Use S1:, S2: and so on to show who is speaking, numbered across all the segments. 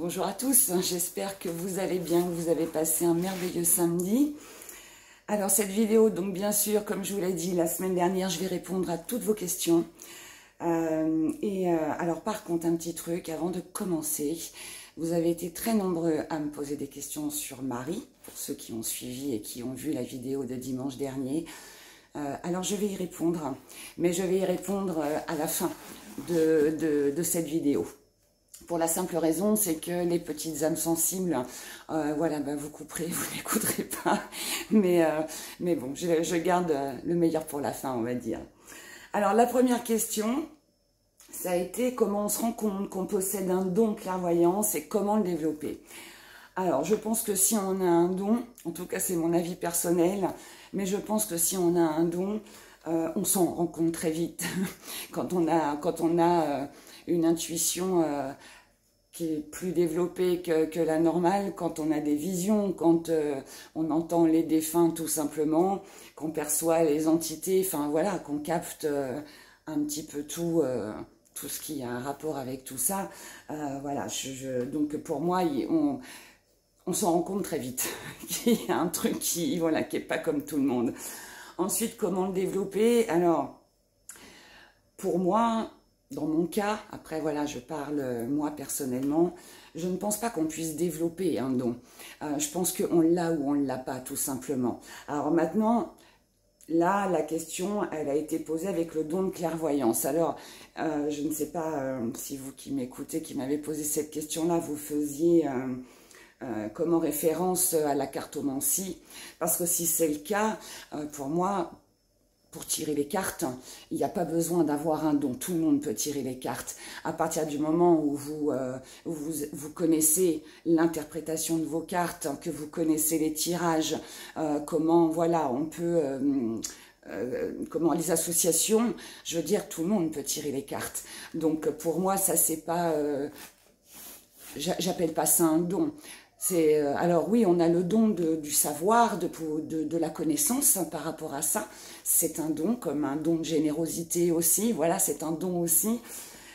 S1: Bonjour à tous, j'espère que vous allez bien, que vous avez passé un merveilleux samedi. Alors cette vidéo, donc bien sûr, comme je vous l'ai dit la semaine dernière, je vais répondre à toutes vos questions. Alors par contre, un petit truc avant de commencer, vous avez été très nombreux à me poser des questions sur Marie, pour ceux qui ont suivi et qui ont vu la vidéo de dimanche dernier. Alors je vais y répondre, mais je vais y répondre à la fin de cette vidéo. Pour la simple raison, c'est que les petites âmes sensibles, voilà, ben vous couperez, vous n'écouterez pas. Mais bon, je garde le meilleur pour la fin, on va dire. Alors, la première question, ça a été comment on se rend compte qu'on possède un don de clairvoyance et comment le développer. Alors, je pense que si on a un don, en tout cas c'est mon avis personnel, mais je pense que si on a un don, on s'en rend compte très vite. Quand on a une intuition qui est plus développée que la normale, quand on a des visions, quand on entend les défunts tout simplement, qu'on perçoit les entités, enfin voilà, qu'on capte un petit peu tout ce qui a un rapport avec tout ça. Voilà, donc pour moi, on s'en rend compte très vite qu'il y a un truc qui est pas comme tout le monde. Ensuite, comment le développer? Alors, pour moi, dans mon cas, après voilà, je parle moi personnellement, je ne pense pas qu'on puisse développer un don. Je pense qu'on l'a ou on ne l'a pas, tout simplement. Alors maintenant, là, la question, elle a été posée avec le don de clairvoyance. Alors, je ne sais pas si vous qui m'écoutez, qui m'avez posé cette question-là, vous faisiez comme en référence à la cartomancie. Parce que si c'est le cas, pour moi, pour tirer les cartes, il n'y a pas besoin d'avoir un don. Tout le monde peut tirer les cartes. À partir du moment où vous connaissez l'interprétation de vos cartes, que vous connaissez les tirages, comment voilà, on peut... comment les associations, je veux dire, tout le monde peut tirer les cartes. Donc pour moi, ça c'est pas... j'appelle pas ça un don. Alors oui, on a le don du savoir, de la connaissance par rapport à ça. C'est un don, comme un don de générosité aussi. Voilà, c'est un don aussi.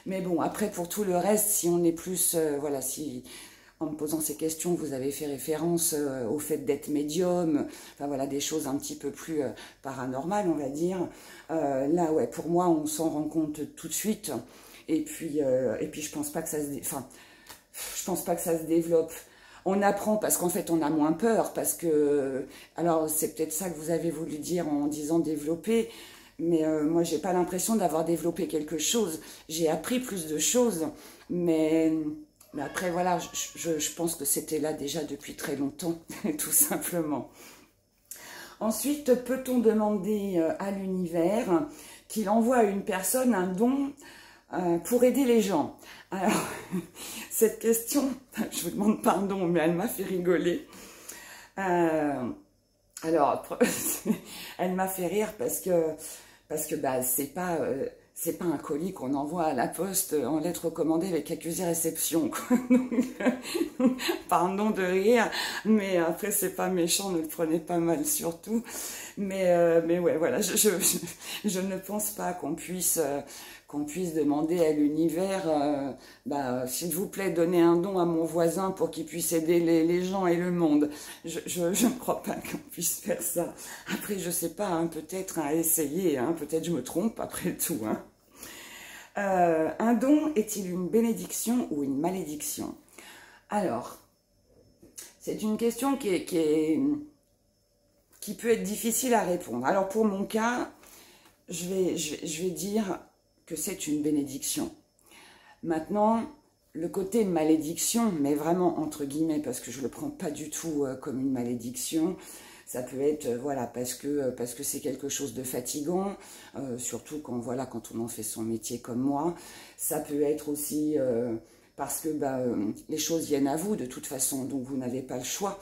S1: Mais bon, après, pour tout le reste, si on est plus... voilà, si en me posant ces questions, vous avez fait référence au fait d'être médium, enfin voilà, des choses un petit peu plus paranormales, on va dire. Là, ouais, pour moi, on s'en rend compte tout de suite. Et puis je pense pas que ça je pense pas que ça se développe. On apprend parce qu'en fait on a moins peur, parce que, alors c'est peut-être ça que vous avez voulu dire en disant développer, mais moi j'ai pas l'impression d'avoir développé quelque chose. J'ai appris plus de choses, mais après voilà, je pense que c'était là déjà depuis très longtemps, tout simplement. Ensuite, peut-on demander à l'univers qu'il envoie à une personne un don pour aider les gens? Alors, cette question, je vous demande pardon, mais elle m'a fait rigoler. Alors, elle m'a fait rire parce que bah, c'est pas un colis qu'on envoie à la poste en lettres recommandées avec accusé réception. Donc, pardon de rire, mais après c'est pas méchant, ne le prenez pas mal surtout. Mais ouais, voilà, je ne pense pas qu'on puisse demander à l'univers, bah, s'il vous plaît, donnez un don à mon voisin pour qu'il puisse aider les gens et le monde. Je ne crois pas qu'on puisse faire ça. Après, je sais pas, hein, peut-être à essayer, hein, peut-être je me trompe après tout. Hein. Un don est-il une bénédiction ou une malédiction? Alors, c'est une question qui peut être difficile à répondre. Alors, pour mon cas, je vais dire que c'est une bénédiction. Maintenant, le côté malédiction, mais vraiment entre guillemets, parce que je ne le prends pas du tout comme une malédiction, ça peut être, voilà, parce que c'est quelque chose de fatigant, surtout quand on en fait son métier comme moi. Ça peut être aussi parce que les choses viennent à vous de toute façon, donc vous n'avez pas le choix.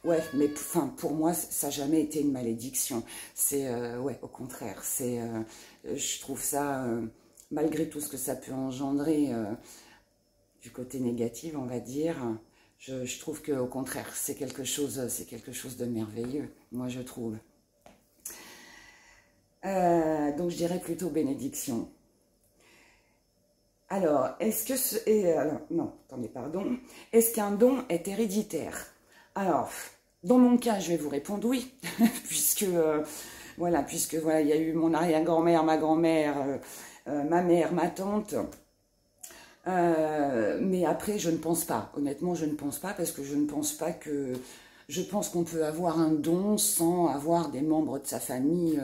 S1: Ouais, mais enfin, pour moi, ça n'a jamais été une malédiction. C'est, ouais, au contraire, je trouve ça, malgré tout ce que ça peut engendrer du côté négatif, on va dire, je trouve qu'au contraire, c'est quelque chose de merveilleux, moi je trouve. Donc je dirais plutôt bénédiction. Alors, non, attendez, pardon. Est-ce qu'un don est héréditaire? Alors, dans mon cas, je vais vous répondre oui, puisque voilà, il y a eu mon arrière-grand-mère, ma grand-mère, ma mère, ma tante. Mais après, je ne pense pas. Honnêtement, je ne pense pas parce que je ne pense pas que... Je pense qu'on peut avoir un don sans avoir des membres de sa famille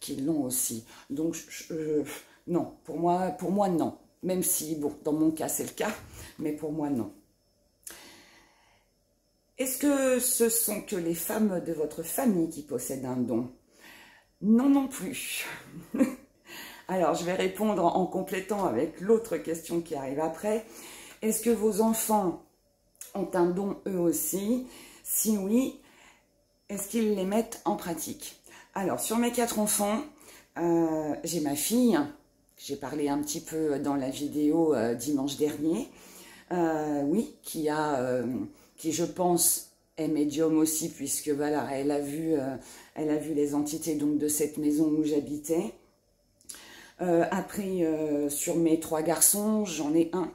S1: qui l'ont aussi. Donc, non, pour moi, non. Même si, bon, dans mon cas, c'est le cas, mais pour moi, non. Est-ce que ce sont que les femmes de votre famille qui possèdent un don? Non, non plus. Alors, je vais répondre en complétant avec l'autre question qui arrive après. Est-ce que vos enfants ont un don eux aussi? Si oui, est-ce qu'ils les mettent en pratique? Alors, sur mes 4 enfants, j'ai ma fille, j'ai parlé un petit peu dans la vidéo dimanche dernier, oui, qui je pense est médium aussi, puisque voilà, elle a vu les entités donc de cette maison où j'habitais. Après, sur mes 3 garçons, j'en ai un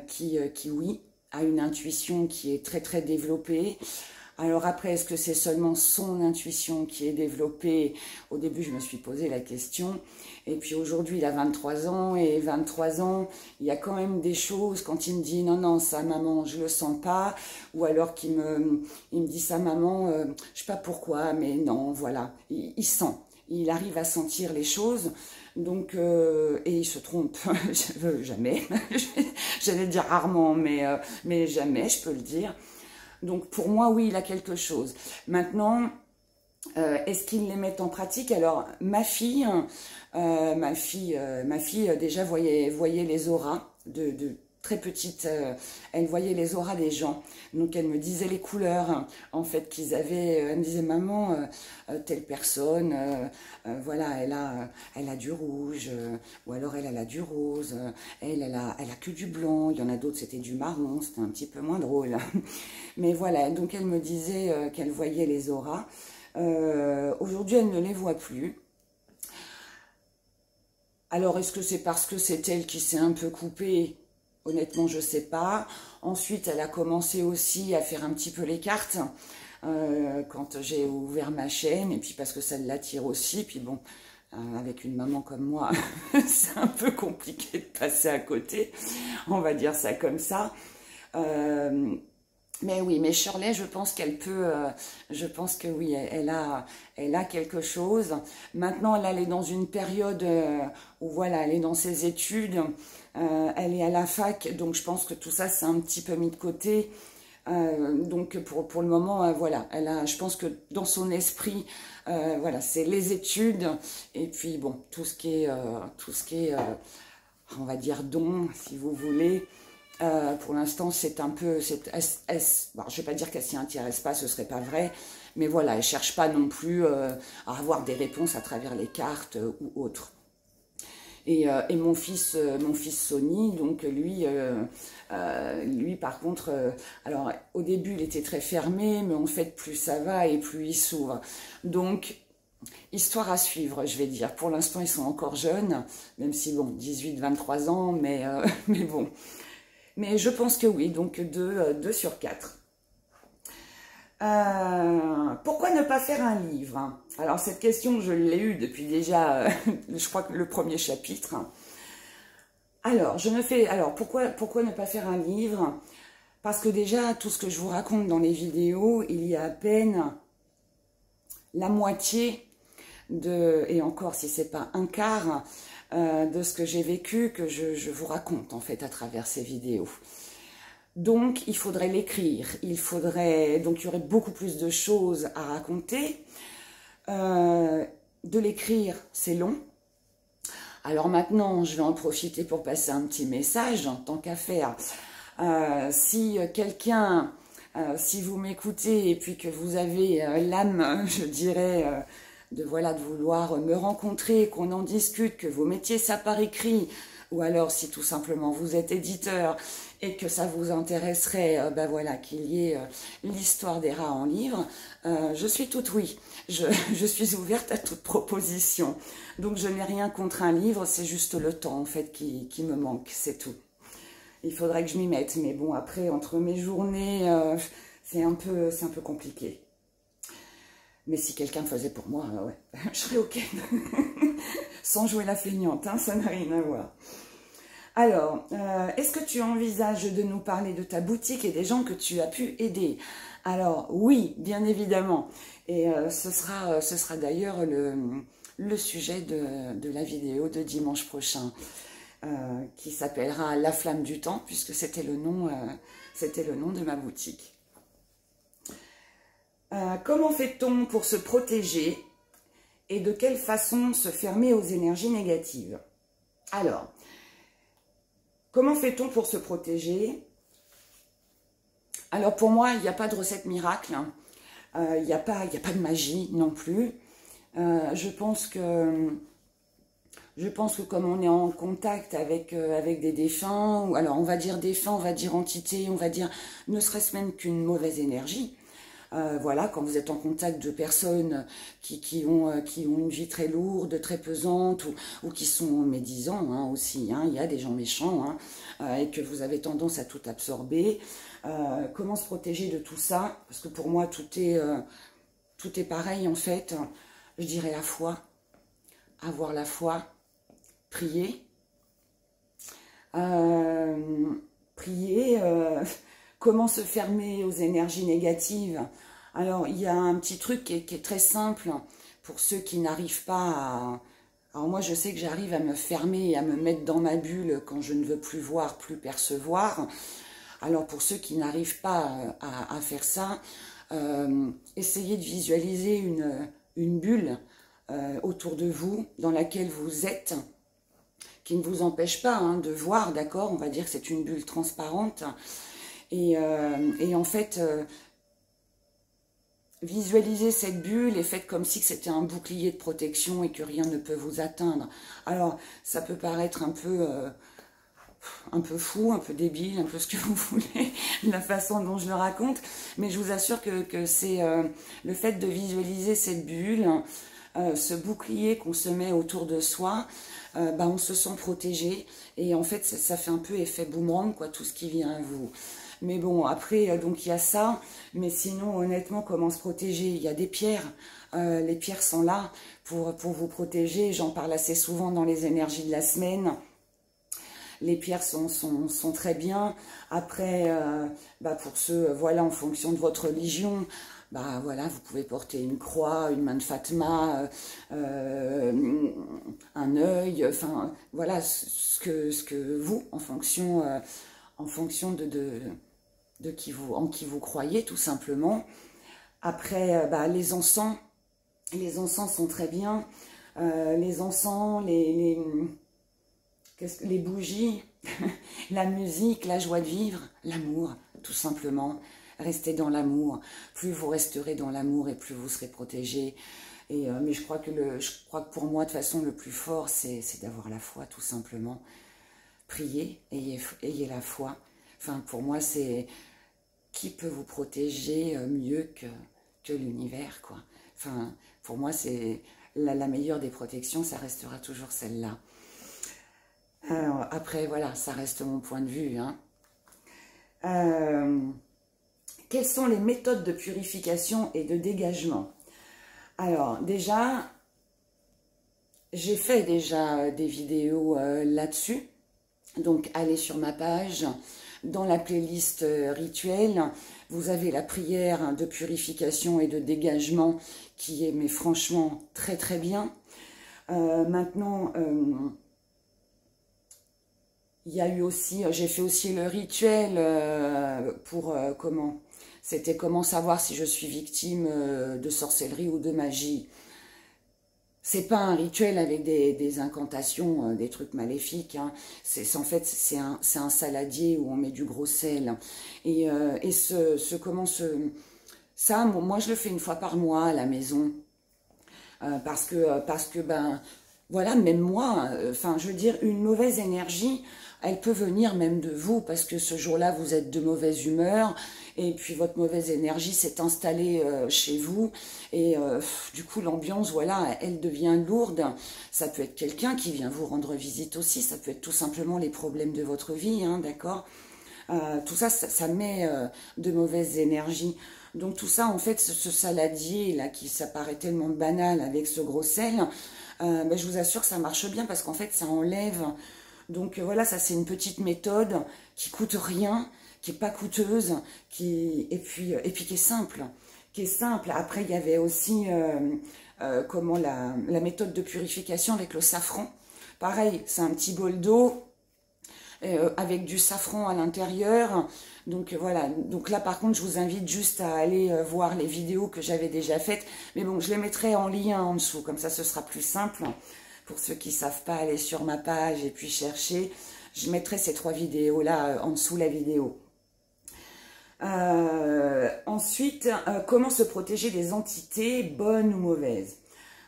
S1: qui, oui, a une intuition qui est très très développée. Alors après, est-ce que c'est seulement son intuition qui est développée? Au début, je me suis posé la question. Et puis aujourd'hui, il a 23 ans. Et 23 ans, il y a quand même des choses, quand il me dit « Non, non, ça, maman, je le sens pas ». Ou alors qu'il me dit « Ça, maman, je sais pas pourquoi, mais non, voilà ». Il sent. Il arrive à sentir les choses. Donc, et il se trompe, jamais. J'allais dire rarement, mais jamais, je peux le dire. Donc pour moi, oui, il a quelque chose. Maintenant, est-ce qu'il les met en pratique? Alors ma fille déjà voyait les auras de très petite. Elle voyait les auras des gens. Donc elle me disait les couleurs en fait qu'ils avaient. Elle me disait maman, telle personne, voilà, elle a du rouge, ou alors elle a du rose. Elle a que du blanc. Il y en a d'autres, c'était du marron. C'était un petit peu moins drôle. Mais voilà, donc elle me disait qu'elle voyait les auras. Aujourd'hui, elle ne les voit plus. Alors, est-ce que c'est parce que c'est elle qui s'est un peu coupée? Honnêtement, je ne sais pas. Ensuite, elle a commencé aussi à faire un petit peu les cartes quand j'ai ouvert ma chaîne. Et puis parce que ça l'attire aussi. Puis bon, avec une maman comme moi, c'est un peu compliqué de passer à côté. On va dire ça comme ça. Mais oui, mais Shirley, je pense qu'elle peut, je pense que oui, elle a quelque chose. Maintenant, là, elle est dans une période où voilà, elle est dans ses études, elle est à la fac, donc je pense que tout ça, c'est un petit peu mis de côté. Donc pour le moment, voilà, je pense que dans son esprit, voilà, c'est les études et puis bon, tout ce qui est, on va dire don, si vous voulez. Pour l'instant, c'est un peu... bon, je ne vais pas dire qu'elle s'y intéresse pas, ce serait pas vrai, mais voilà, elle ne cherche pas non plus à avoir des réponses à travers les cartes ou autres. Et mon fils Sony, donc lui par contre, alors au début, il était très fermé, mais en fait, plus ça va et plus il s'ouvre. Donc, histoire à suivre, je vais dire. Pour l'instant, ils sont encore jeunes, même si, bon, 18-23 ans, mais bon... Mais je pense que oui, donc 2 sur 4. Pourquoi ne pas faire un livre? Alors cette question, je l'ai eue depuis déjà, je crois que le premier chapitre. Alors, pourquoi ne pas faire un livre? Parce que déjà, tout ce que je vous raconte dans les vidéos, il y a à peine la moitié et encore si c'est pas un quart, de ce que j'ai vécu, que je vous raconte en fait à travers ces vidéos. Donc il faudrait l'écrire, donc il y aurait beaucoup plus de choses à raconter. De l'écrire, c'est long. Alors maintenant, je vais en profiter pour passer un petit message, en tant qu'à faire. Si quelqu'un, si vous m'écoutez et puis que vous avez l'âme, je dirais... de vouloir me rencontrer, qu'on en discute, que vous mettiez ça par écrit, ou alors si tout simplement vous êtes éditeur et que ça vous intéresserait, ben voilà, qu'il y ait l'histoire des rats en livre, je suis toute oui. Je suis ouverte à toute proposition. Donc je n'ai rien contre un livre, c'est juste le temps en fait qui me manque, c'est tout. Il faudrait que je m'y mette, mais bon, après, entre mes journées, c'est un peu compliqué. Mais si quelqu'un le faisait pour moi, ouais, je serais ok. Sans jouer la feignante, hein, ça n'a rien à voir. Alors, est-ce que tu envisages de nous parler de ta boutique et des gens que tu as pu aider? Alors, oui, bien évidemment. Et ce sera d'ailleurs le sujet de la vidéo de dimanche prochain. Qui s'appellera La Flamme du Temps, puisque c'était le nom de ma boutique. Comment fait-on pour se protéger et de quelle façon se fermer aux énergies négatives? Alors, comment fait-on pour se protéger? Alors pour moi, il n'y a pas de recette miracle, hein. Il n'y a pas de magie non plus. Je pense que comme on est en contact avec des défunts, ou alors on va dire défunts, on va dire entités, on va dire ne serait-ce même qu'une mauvaise énergie. Voilà, quand vous êtes en contact de personnes qui ont une vie très lourde, très pesante, ou qui sont médisants hein, aussi, hein, il y a des gens méchants, hein, et que vous avez tendance à tout absorber. Comment se protéger de tout ça? Parce que pour moi, tout est pareil en fait. Je dirais la foi, avoir la foi. Prier, comment se fermer aux énergies négatives? Alors, il y a un petit truc qui est très simple pour ceux qui n'arrivent pas à... Alors moi, je sais que j'arrive à me fermer et à me mettre dans ma bulle quand je ne veux plus voir, plus percevoir. Alors, pour ceux qui n'arrivent pas à faire ça, essayez de visualiser une bulle autour de vous, dans laquelle vous êtes, qui ne vous empêche pas hein, de voir, d'accord? On va dire que c'est une bulle transparente. Et en fait, visualisez cette bulle et faites comme si c'était un bouclier de protection et que rien ne peut vous atteindre. Alors, ça peut paraître un peu fou, un peu débile, un peu ce que vous voulez, la façon dont je le raconte, mais je vous assure que c'est le fait de visualiser cette bulle, ce bouclier qu'on se met autour de soi, on se sent protégé et en fait ça fait un peu effet boomerang quoi, tout ce qui vient à vous. Mais bon, après, donc il y a ça, mais sinon honnêtement, comment se protéger? Il y a des pierres, les pierres sont là pour vous protéger, j'en parle assez souvent dans les énergies de la semaine. Les pierres sont très bien. Après, pour ceux, voilà, en fonction de votre religion, voilà, vous pouvez porter une croix, une main de Fatma, un œil, enfin, voilà, ce que vous, en fonction de qui vous croyez, tout simplement. Après, les encens sont très bien. Les encens, les bougies, la musique, la joie de vivre, l'amour, tout simplement. Restez dans l'amour. Plus vous resterez dans l'amour et plus vous serez protégé. Mais je crois que pour moi, de toute façon, le plus fort, c'est d'avoir la foi, tout simplement. Priez, ayez la foi. Enfin, pour moi, c'est qui peut vous protéger mieux que l'univers, quoi. Enfin, pour moi, c'est la meilleure des protections, ça restera toujours celle-là. Alors, après, voilà, ça reste mon point de vue. Hein. Quelles sont les méthodes de purification et de dégagement? Alors, déjà, j'ai fait des vidéos là-dessus. Donc, allez sur ma page. Dans la playlist rituel, vous avez la prière de purification et de dégagement qui est, mais franchement, très très bien. Maintenant... il y a eu aussi, j'ai fait aussi le rituel pour c'était comment savoir si je suis victime de sorcellerie ou de magie. C'est pas un rituel avec des incantations, des trucs maléfiques. Hein. En fait, c'est un saladier où on met du gros sel. Et ça, moi je le fais une fois par mois à la maison parce que voilà, même moi, enfin, je veux dire, une mauvaise énergie, elle peut venir même de vous, parce que ce jour-là, vous êtes de mauvaise humeur, et puis votre mauvaise énergie s'est installée chez vous, et du coup, l'ambiance, voilà, elle devient lourde. Ça peut être quelqu'un qui vient vous rendre visite aussi, ça peut être tout simplement les problèmes de votre vie, hein, d'accord? Tout ça, ça met de mauvaises énergies. Donc tout ça, en fait, ce saladier là, qui ça paraît tellement banal avec ce gros sel, ben, je vous assure que ça marche bien parce qu'en fait, ça enlève. Donc voilà, ça c'est une petite méthode qui coûte rien, qui est pas coûteuse, et puis qui est simple, qui est simple. Après, il y avait aussi comment la méthode de purification avec le safran. Pareil, c'est un petit bol d'eau avec du safran à l'intérieur. Donc voilà, donc là par contre je vous invite juste à aller voir les vidéos que j'avais déjà faites. Mais bon, je les mettrai en lien en dessous, comme ça ce sera plus simple. Pour ceux qui ne savent pas aller sur ma page et puis chercher, je mettrai ces 3 vidéos là en dessous la vidéo. Ensuite, comment se protéger des entités bonnes ou mauvaises?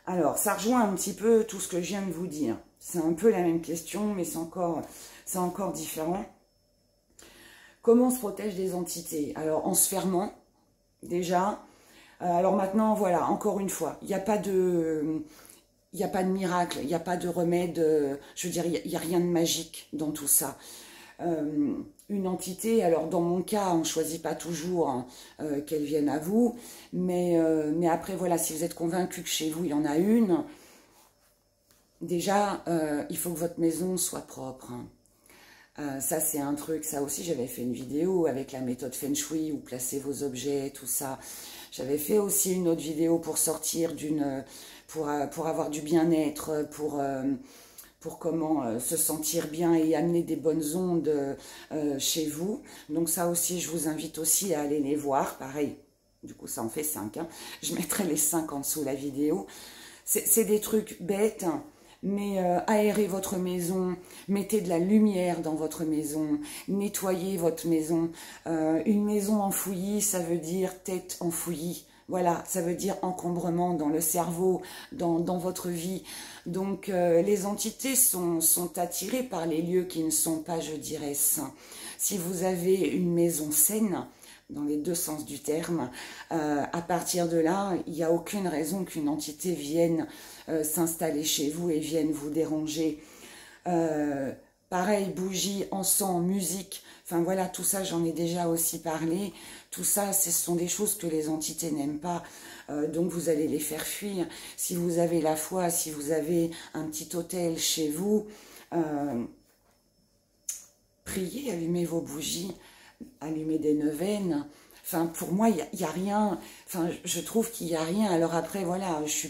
S1: Alors, ça rejoint un petit peu tout ce que je viens de vous dire. C'est un peu la même question, mais c'est encore différent. Comment on se protège des entités? Alors, en se fermant, déjà. Alors maintenant, voilà, encore une fois, il n'y a pas de... Il n'y a pas de miracle, il n'y a pas de remède, je veux dire, il n'y a rien de magique dans tout ça. Une entité, alors dans mon cas, on ne choisit pas toujours hein, qu'elle vienne à vous, mais après, voilà, si vous êtes convaincu que chez vous, il y en a une, déjà, il faut que votre maison soit propre. Hein. Ça, c'est un truc, ça aussi, j'avais fait une vidéo avec la méthode Feng Shui, où placer vos objets, tout ça. J'avais fait aussi une autre vidéo pour sortir d'une... pour avoir du bien-être, pour comment se sentir bien et amener des bonnes ondes chez vous. Donc ça aussi, je vous invite aussi à aller les voir. Pareil, du coup, ça en fait 5. Hein. Je mettrai les 5 en dessous la vidéo. C'est des trucs bêtes, mais aérez votre maison, mettez de la lumière dans votre maison, nettoyez votre maison. Une maison enfouie, ça veut dire tête enfouie. Voilà, ça veut dire encombrement dans le cerveau, dans votre vie. Donc, les entités sont attirées par les lieux qui ne sont pas, je dirais, sains. Si vous avez une maison saine, dans les 2 sens du terme, à partir de là, il n'y a aucune raison qu'une entité vienne s'installer chez vous et vienne vous déranger. Pareil, bougies, encens, musique, enfin voilà, tout ça, j'en ai déjà aussi parlé. Tout ça, ce sont des choses que les entités n'aiment pas, donc vous allez les faire fuir. Si vous avez la foi, si vous avez un petit hôtel chez vous, priez, allumez vos bougies, allumez des neuvaines. Enfin, pour moi, il y a rien. Enfin, je trouve qu'il n'y a rien. Alors après, voilà, je suis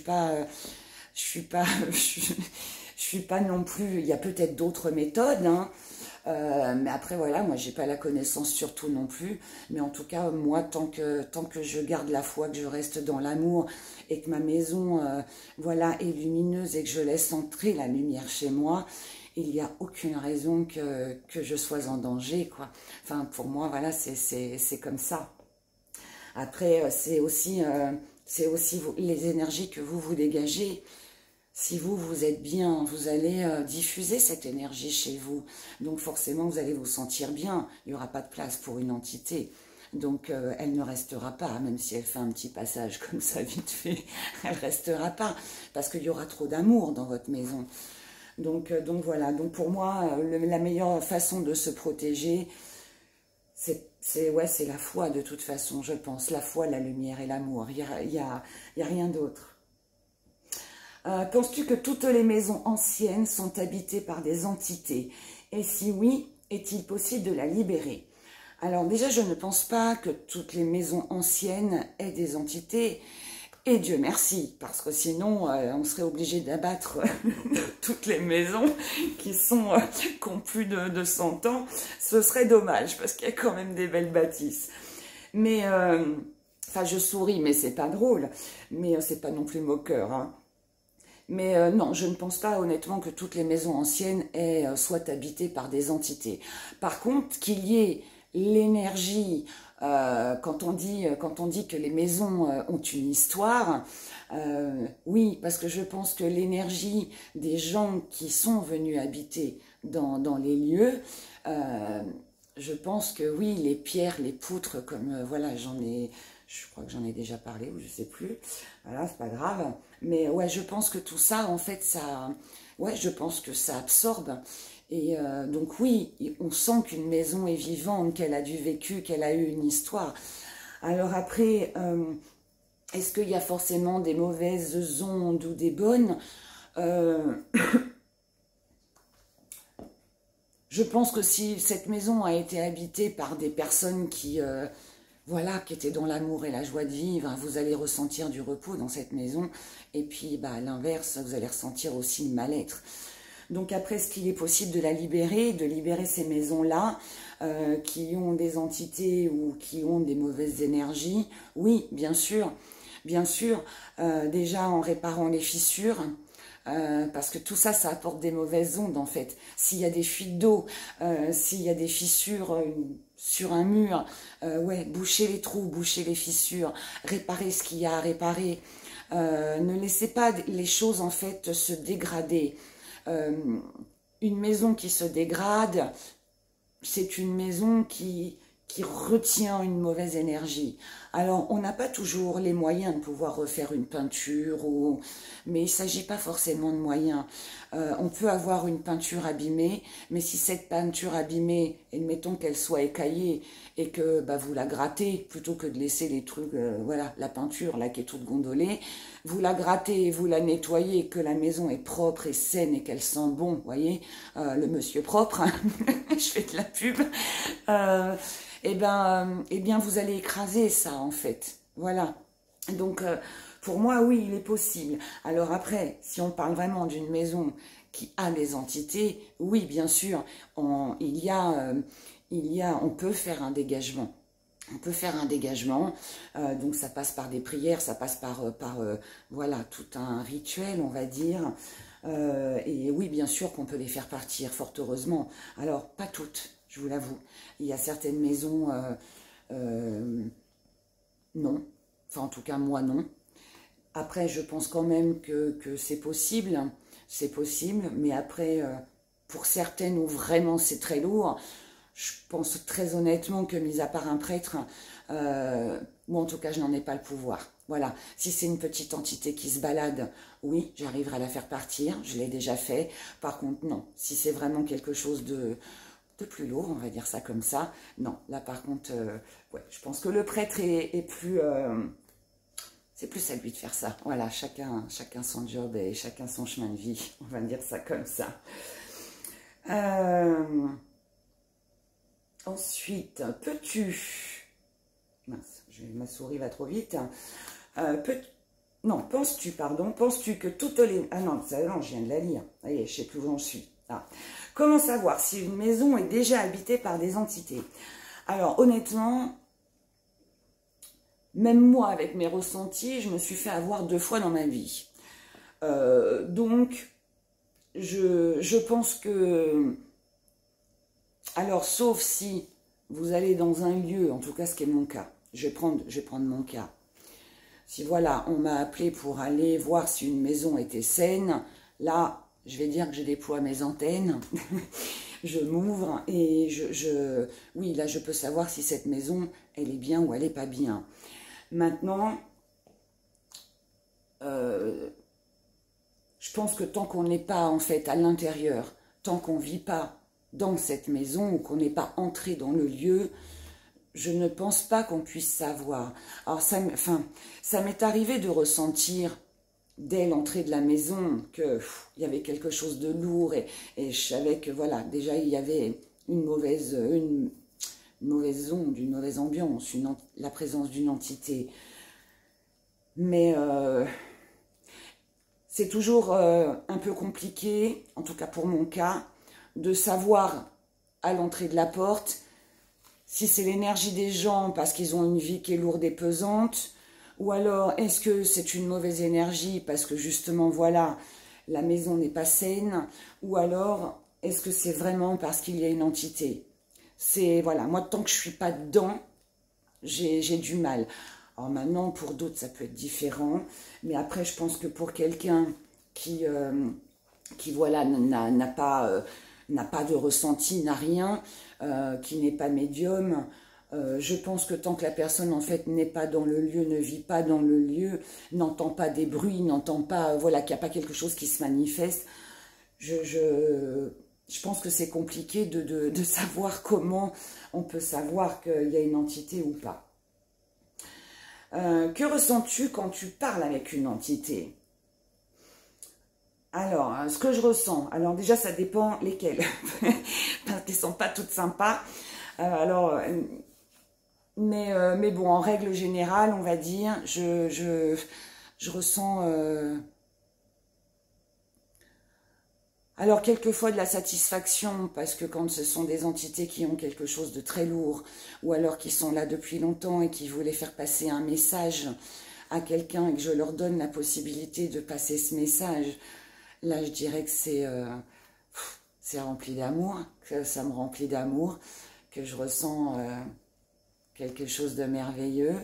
S1: pas non plus. Il y a peut-être d'autres méthodes, hein. Mais après, voilà, moi, j'ai pas la connaissance sur tout non plus. Mais en tout cas, moi, tant que je garde la foi, que je reste dans l'amour et que ma maison, voilà, est lumineuse et que je laisse entrer la lumière chez moi, il n'y a aucune raison que je sois en danger, quoi. Enfin, pour moi, voilà, c'est comme ça. Après, c'est aussi les énergies que vous dégagez. Si vous êtes bien, vous allez diffuser cette énergie chez vous. Donc forcément, vous allez vous sentir bien. Il n'y aura pas de place pour une entité. Donc elle ne restera pas, même si elle fait un petit passage comme ça vite fait. Elle ne restera pas, parce qu'il y aura trop d'amour dans votre maison. Donc voilà. Donc pour moi, la meilleure façon de se protéger, c'est la foi de toute façon, je pense. La foi, la lumière et l'amour. Il y a rien d'autre. Penses-tu que toutes les maisons anciennes sont habitées par des entités? Et si oui, est-il possible de la libérer? Alors déjà, je ne pense pas que toutes les maisons anciennes aient des entités. Et Dieu merci, parce que sinon, on serait obligé d'abattre toutes les maisons qui ont plus de 100 ans. Ce serait dommage, parce qu'il y a quand même des belles bâtisses. Mais, enfin, je souris, mais c'est pas drôle. Mais c'est pas non plus moqueur, hein. Mais non, je ne pense pas honnêtement que toutes les maisons anciennes soient habitées par des entités. Par contre, qu'il y ait l'énergie, quand on dit que les maisons ont une histoire, oui, parce que je pense que l'énergie des gens qui sont venus habiter dans les lieux, je pense que oui, les pierres, les poutres, comme voilà, je crois que j'en ai déjà parlé ou je sais plus, voilà, c'est pas grave, mais ouais, je pense que tout ça, en fait, ça, ouais, je pense que ça absorbe. Et donc oui, on sent qu'une maison est vivante, qu'elle a du vécu, qu'elle a eu une histoire. Alors après, est-ce qu'il y a forcément des mauvaises ondes ou des bonnes? Je pense que si cette maison a été habitée par des personnes qui, voilà, qui étaient dans l'amour et la joie de vivre, vous allez ressentir du repos dans cette maison. Et puis, bah, à l'inverse, vous allez ressentir aussi le mal-être. Donc après, est-ce qu'il est possible de libérer ces maisons-là qui ont des entités ou qui ont des mauvaises énergies? Oui, bien sûr. Bien sûr, déjà en réparant les fissures, parce que tout ça, ça apporte des mauvaises ondes en fait. S'il y a des fuites d'eau, s'il y a des fissures sur un mur, ouais, bouchez les trous, bouchez les fissures, réparez ce qu'il y a à réparer. Ne laissez pas les choses en fait se dégrader. Une maison qui se dégrade, c'est une maison qui retient une mauvaise énergie. Alors, on n'a pas toujours les moyens de pouvoir refaire une peinture, mais il ne s'agit pas forcément de moyens. On peut avoir une peinture abîmée, mais si cette peinture abîmée, admettons qu'elle soit écaillée et que bah, vous la grattez, plutôt que de laisser les trucs, voilà, la peinture là qui est toute gondolée, vous la grattez, vous la nettoyez, que la maison est propre et saine et qu'elle sent bon, vous voyez, le monsieur propre, hein, je fais de la pub, eh bien, vous allez écraser ça, en fait. Voilà. Donc, pour moi, oui, il est possible. Alors après, si on parle vraiment d'une maison qui a des entités, oui, bien sûr, on peut faire un dégagement. On peut faire un dégagement, donc ça passe par des prières, ça passe par voilà, tout un rituel, on va dire. Et oui, bien sûr qu'on peut les faire partir, fort heureusement. Alors, pas toutes, je vous l'avoue. Il y a certaines maisons, non. Enfin, en tout cas, moi, non. Après, je pense quand même que c'est possible. C'est possible, mais après, pour certaines où vraiment c'est très lourd, je pense très honnêtement que, mis à part un prêtre, moi en tout cas, je n'en ai pas le pouvoir. Voilà, si c'est une petite entité qui se balade, oui, j'arriverai à la faire partir, je l'ai déjà fait. Par contre, non, si c'est vraiment quelque chose de plus lourd, on va dire ça comme ça, non. Là, par contre, ouais, je pense que le prêtre est plus... c'est plus à lui de faire ça. Voilà, chacun son job et chacun son chemin de vie, on va dire ça comme ça. Ensuite, peux-tu... Mince, ma souris va trop vite. Non, penses-tu que toutes les... Ah non, non, je viens de la lire. Allez, je ne sais plus où j'en suis. Ah. Comment savoir si une maison est déjà habitée par des entités? Alors, honnêtement, même moi, avec mes ressentis, je me suis fait avoir 2 fois dans ma vie. Donc, je pense que... Alors, sauf si vous allez dans un lieu, en tout cas ce qui est mon cas, je vais prendre mon cas. Si voilà, on m'a appelé pour aller voir si une maison était saine, là, je vais dire que je déploie mes antennes, je m'ouvre et oui, là, je peux savoir si cette maison, elle est bien ou elle n'est pas bien. Maintenant, je pense que tant qu'on n'est pas, en fait, à l'intérieur, tant qu'on ne vit pas dans cette maison ou qu'on n'est pas entré dans le lieu, je ne pense pas qu'on puisse savoir. Alors, ça m'est arrivé de ressentir dès l'entrée de la maison qu'il y avait quelque chose de lourd et je savais que, voilà, déjà, il y avait une mauvaise onde, une mauvaise ambiance, la présence d'une entité. Mais c'est toujours un peu compliqué, en tout cas pour mon cas, de savoir à l'entrée de la porte si c'est l'énergie des gens parce qu'ils ont une vie qui est lourde et pesante, ou alors est-ce que c'est une mauvaise énergie parce que justement, voilà, la maison n'est pas saine, ou alors est-ce que c'est vraiment parce qu'il y a une entité? c'est, voilà, moi, tant que je suis pas dedans, j'ai du mal. Alors maintenant, pour d'autres, ça peut être différent. Mais après, je pense que pour quelqu'un qui voilà, n'a pas de ressenti, n'a rien, qui n'est pas médium, je pense que tant que la personne, en fait, n'est pas dans le lieu, ne vit pas dans le lieu, n'entend pas des bruits, n'entend pas, voilà, qu'il n'y a pas quelque chose qui se manifeste, je pense que c'est compliqué de savoir comment on peut savoir qu'il y a une entité ou pas. Que ressens-tu quand tu parles avec une entité? Alors, ce que je ressens, alors déjà ça dépend lesquelles, parce qu'elles ne sont pas toutes sympas. Mais bon, en règle générale, on va dire, je ressens... alors, quelquefois de la satisfaction, parce que quand ce sont des entités qui ont quelque chose de très lourd, ou alors qui sont là depuis longtemps et qui voulaient faire passer un message à quelqu'un et que je leur donne la possibilité de passer ce message, là, je dirais que c'est rempli d'amour, que ça me remplit d'amour, que je ressens quelque chose de merveilleux.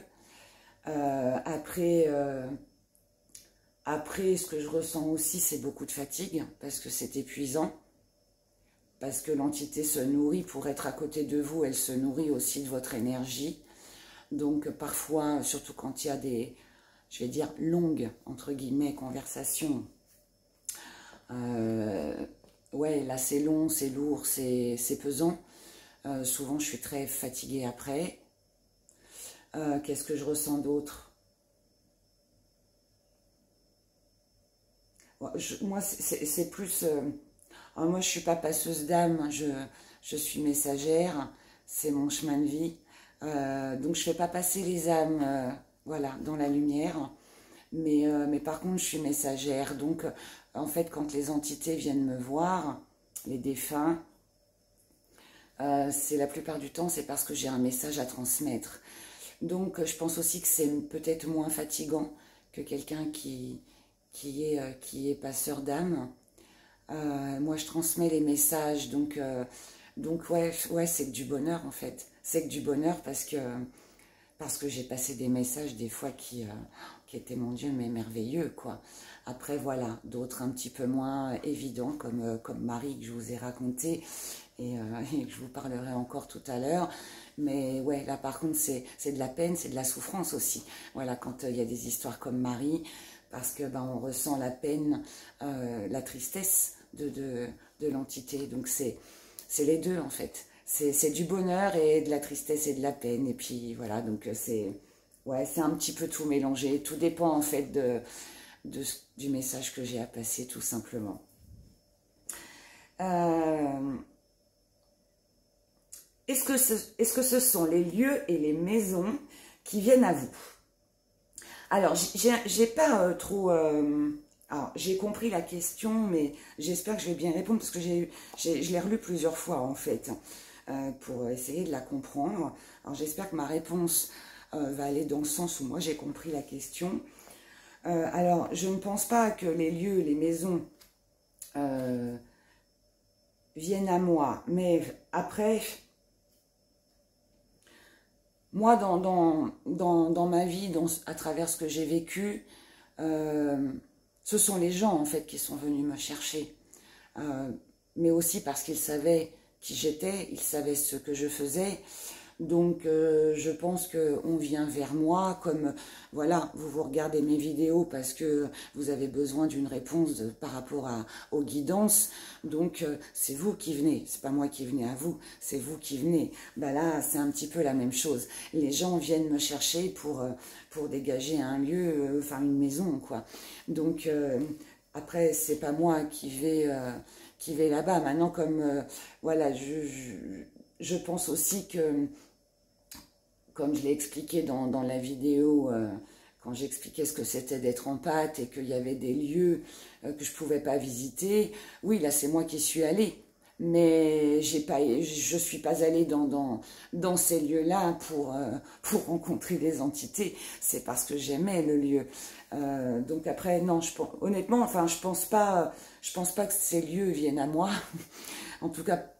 S1: Après, ce que je ressens aussi, c'est beaucoup de fatigue, parce que c'est épuisant, parce que l'entité se nourrit, pour être à côté de vous, elle se nourrit aussi de votre énergie. Donc parfois, surtout quand il y a des, je vais dire, longues, entre guillemets, conversations, ouais, là c'est long, c'est lourd, c'est pesant. Souvent, je suis très fatiguée après. Qu'est-ce que je ressens d'autre? Moi, c'est plus... moi, je ne suis pas passeuse d'âme, je suis messagère, c'est mon chemin de vie. Donc, je ne fais pas passer les âmes voilà, dans la lumière. Mais par contre, je suis messagère. Donc, en fait, quand les entités viennent me voir, les défunts, c'est la plupart du temps, c'est parce que j'ai un message à transmettre. Donc, je pense aussi que c'est peut-être moins fatigant que quelqu'un qui est passeur d'âme. Moi, je transmets les messages, donc ouais, c'est que du bonheur en fait. C'est que du bonheur parce que j'ai passé des messages des fois qui étaient, mon Dieu, mais merveilleux, quoi. Après, voilà, d'autres un petit peu moins évidents, comme Marie que je vous ai raconté et que je vous parlerai encore tout à l'heure. Mais ouais, là par contre, c'est de la peine, c'est de la souffrance aussi. Voilà, quand il y a des histoires comme Marie, parce que ben, on ressent la peine, la tristesse de l'entité. Donc c'est les deux en fait. C'est du bonheur et de la tristesse et de la peine. Et puis voilà, donc ouais, c'est un petit peu tout mélangé. Tout dépend en fait du message que j'ai à passer tout simplement. Est-ce que ce sont les lieux et les maisons qui viennent à vous? Alors, j'ai pas trop... alors, j'ai compris la question, mais j'espère que je vais bien répondre, parce que je l'ai relu plusieurs fois, en fait, pour essayer de la comprendre. Alors, j'espère que ma réponse va aller dans le sens où moi, j'ai compris la question. Alors, je ne pense pas que les lieux, les maisons viennent à moi, mais après... Moi, dans ma vie, à travers ce que j'ai vécu, ce sont les gens, en fait, qui sont venus me chercher. Mais aussi parce qu'ils savaient qui j'étais, ils savaient ce que je faisais. Donc, je pense qu'on vient vers moi, comme, voilà, vous regardez mes vidéos parce que vous avez besoin d'une réponse par rapport aux guidances. Donc, c'est vous qui venez, c'est pas moi qui venais à vous, c'est vous qui venez. Bah là, c'est un petit peu la même chose. Les gens viennent me chercher pour dégager un lieu, enfin une maison, quoi. Donc, après, c'est pas moi qui vais là-bas. Maintenant, comme, voilà, je pense aussi que, comme je l'ai expliqué dans la vidéo, quand j'expliquais ce que c'était d'être empathe et qu'il y avait des lieux que je ne pouvais pas visiter, oui, là, c'est moi qui suis allée. Mais je ne suis pas allée dans ces lieux-là pour rencontrer des entités. C'est parce que j'aimais le lieu. Donc après, non, honnêtement, enfin, je pense pas que ces lieux viennent à moi. En tout cas,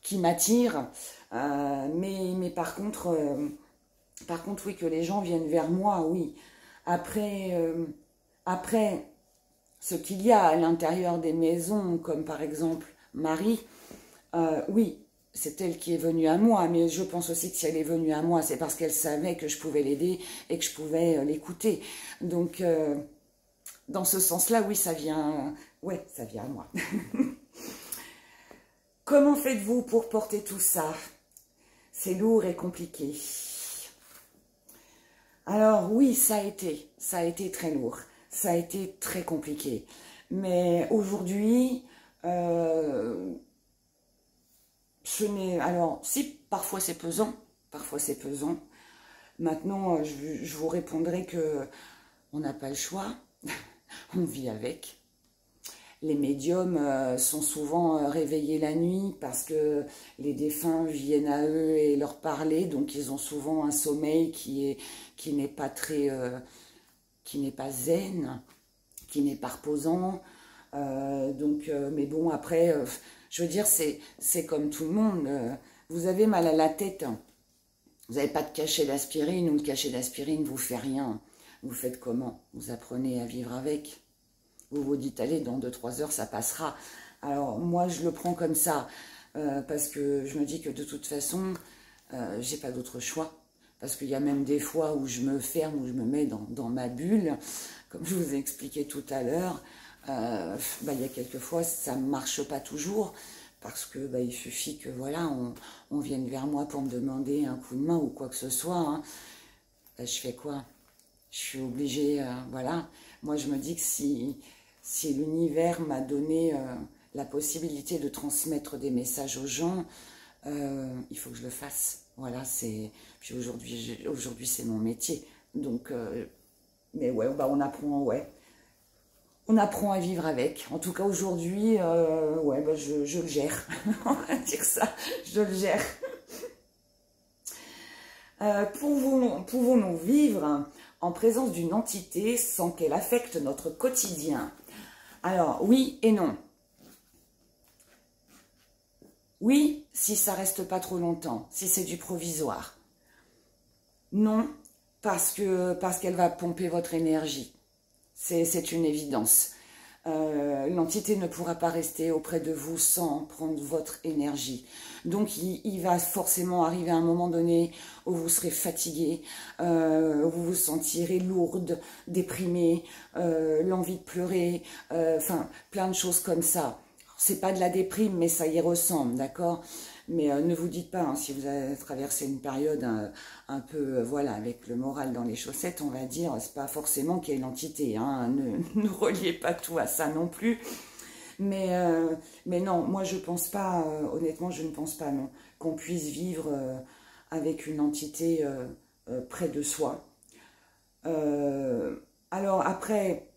S1: qui m'attire. Mais par contre, oui, que les gens viennent vers moi, oui. Après, ce qu'il y a à l'intérieur des maisons, comme par exemple Marie, oui, c'est elle qui est venue à moi, mais je pense aussi que si elle est venue à moi, c'est parce qu'elle savait que je pouvais l'aider et que je pouvais l'écouter. Donc, dans ce sens-là, oui, ça vient à moi. Comment faites-vous pour porter tout ça? C'est lourd et compliqué. Alors oui, ça a été très lourd, ça a été très compliqué. Mais aujourd'hui, alors, si, parfois c'est pesant, parfois c'est pesant. Maintenant, je vous répondrai que on n'a pas le choix, on vit avec. Les médiums sont souvent réveillés la nuit parce que les défunts viennent à eux et leur parler, donc ils ont souvent un sommeil qui n'est pas très, qui n'est pas zen, qui n'est pas reposant. Mais bon, après, je veux dire, c'est comme tout le monde. Vous avez mal à la tête, vous n'avez pas de cachet d'aspirine, ou le cachet d'aspirine ne vous fait rien. Vous faites comment? Vous apprenez à vivre avec. Vous vous dites, allez, dans 2-3 heures, ça passera. Alors, moi, je le prends comme ça, parce que je me dis que de toute façon, j'ai pas d'autre choix. Parce qu'il y a même des fois où je me ferme, où je me mets dans ma bulle, comme je vous ai expliqué tout à l'heure. Il y a quelques fois, ça ne marche pas toujours, parce que il suffit que voilà, on vienne vers moi pour me demander un coup de main ou quoi que ce soit. Hein. Je fais quoi? Je suis obligée, voilà. Moi, je me dis que si l'univers m'a donné la possibilité de transmettre des messages aux gens, il faut que je le fasse. Voilà, puis aujourd'hui c'est mon métier. Donc, mais ouais, on apprend, ouais. On apprend à vivre avec. En tout cas, aujourd'hui, je le gère. On va dire ça, je le gère. Pouvons-nous vivre en présence d'une entité sans qu'elle affecte notre quotidien? Alors, oui et non. Oui, si ça reste pas trop longtemps, si c'est du provisoire. Non, parce qu'elle va pomper votre énergie. C'est une évidence. L'entité ne pourra pas rester auprès de vous sans prendre votre énergie. Donc il va forcément arriver à un moment donné où vous serez fatigué, où vous vous sentirez lourde, déprimée, l'envie de pleurer, enfin plein de choses comme ça. C'est pas de la déprime, mais ça y ressemble, d'accord? Mais ne vous dites pas, hein, si vous avez traversé une période un peu, voilà, avec le moral dans les chaussettes, on va dire, c'est pas forcément qu'il y ait une entité, hein, ne reliez pas tout à ça non plus. Mais non, moi je pense pas, honnêtement, je ne pense pas, non, qu'on puisse vivre avec une entité près de soi. Alors après,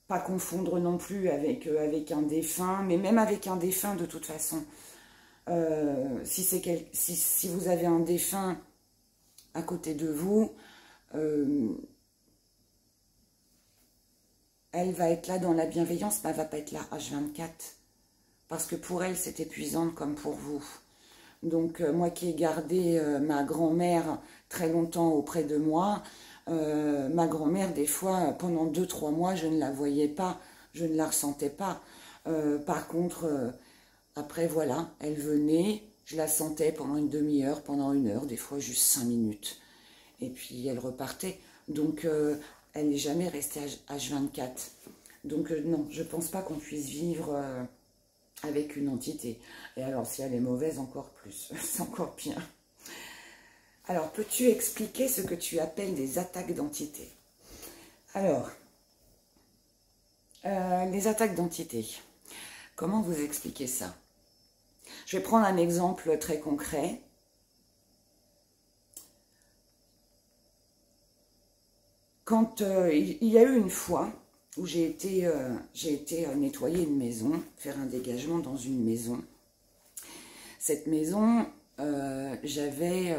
S1: pas confondre non plus avec un défunt, mais même avec un défunt de toute façon. Si vous avez un défunt à côté de vous, elle va être là dans la bienveillance, mais elle ne va pas être là H24. Parce que pour elle, c'est épuisant comme pour vous. Donc, moi qui ai gardé ma grand-mère très longtemps auprès de moi, ma grand-mère, des fois, pendant 2-3 mois, je ne la voyais pas, je ne la ressentais pas. Par contre, après, voilà, elle venait, je la sentais pendant une demi-heure, pendant 1 heure, des fois juste 5 minutes. Et puis, elle repartait. Donc, elle n'est jamais restée H24. Donc, non, je ne pense pas qu'on puisse vivre avec une entité. Et alors, si elle est mauvaise, encore plus. C'est encore pire. Alors, peux-tu expliquer ce que tu appelles des attaques d'entité? Alors, les attaques d'entité. Comment vous expliquer ça? Je vais prendre un exemple très concret. Quand il y a eu une fois où j'ai été nettoyer une maison, faire un dégagement dans une maison. Cette maison, j'avais